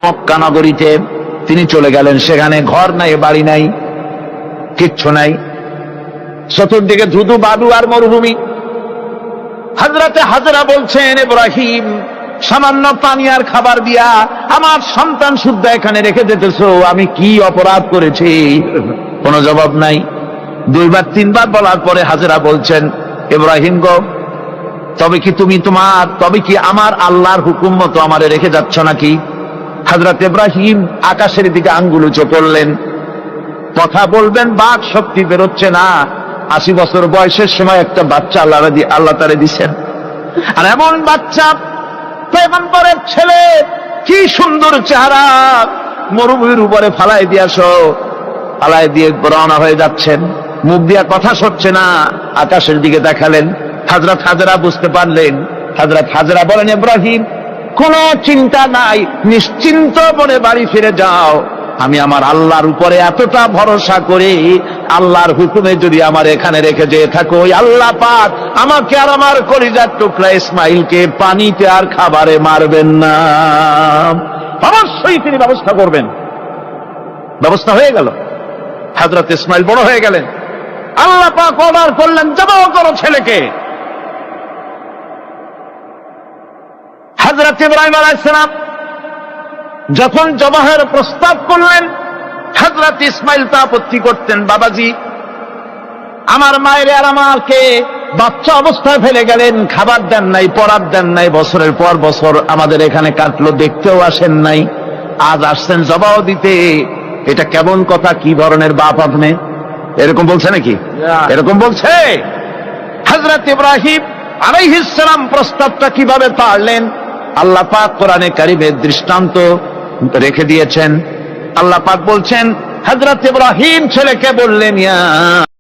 মক্কা নগরীতে। তিনি চলে গেলেন, সেখানে ঘর নাই, বাড়ি নাই, কিচ্ছু নাই, চতুর্দিকে ধুধু বালু আর মরুভূমি। হযরতে হাজরা বলছেন, ইব্রাহিম, সামান্য পানি আর খাবার দিয়া আমার সন্তান শুদ্ধ এখানে রেখে যেতেছো, আমি কি অপরাধ করেছি? কোনো জবাব নাই। দুইবার তিনবার বলার পরে হাজরা বলছেন, ইব্রাহিম গো, তবে কি আমার আল্লাহর হুকুম মতো আমারে রেখে যাচ্ছ নাকি? হযরত ইব্রাহিম আকাশের দিকে আঙ্গুল উঁচু করলেন। কথা বলবেন, বাক শক্তি বেরোচ্ছে না। 80 বছর বয়সের সময় একটা বাচ্চা আল্লাহ তারে দিছেন, আর এমন বাচ্চা, পয়গম্বরের ছেলে, কি সুন্দর চেহারা, মরুভূমির উপরে ফালাই দিয়ে রওনা হয়ে যাচ্ছেন। মুখ দিয়া কথা সরছে না, আকাশের দিকে দেখালেন। হযরত হাজরা বুঝতে পারলেন। হযরত হাজরা বলেন, ইব্রাহিম, কোনো চিন্তা নাই, নিশ্চিন্ত মনে বাড়ি ফিরে যাও। আমি আমার আল্লাহর উপরে এতটা ভরসা করি, আল্লাহর হুকুমে যদি আমার এখানে রেখে যেয়ে থাকো, ওই আল্লাহ পাক আমাকে আর আমার কলিজার টুকরা ইসমাইলকে পানিতে আর খাবারে মারবেন না, অবশ্যই তিনি ব্যবস্থা করবেন। ব্যবস্থা হয়ে গেল। হযরত ইসমাইল বড় হয়ে গেলেন। আল্লাহ পাক অর্ডার করলেন, জবাহ করো ছেলেকে। হযরত ইব্রাহিম আলাইহিস সালাম যখন জবাহের প্রস্তাব করলেন, হযরত ইসমাইল তা আপত্তি করতেন, বাবাজি, আমার মায়ের আর আমাকে বাচ্চা অবস্থায় ফেলে গেলেন, খাবার দেন নাই, পরার দেন নাই, বছরের পর বছর আমাদের এখানে কাটলো, দেখতেও আসেন নাই, আজ আসছেন জবাহ দিতে। এটা কেমন কথা? কি ধরনের বাপ আপনি? এরকম বলছে নাকি? এরকম বলছে। হযরত ইব্রাহিম আলাইহিস সালাম প্রস্তাবটা কিভাবে পারলেন? আল্লাহ পাক কোরআনে কারিমে দৃষ্টান্ত রেখে দিয়েছেন। আল্লাহ পাক বলছেন, হযরত ইব্রাহিম ছেলেকে বললেন, ইয়া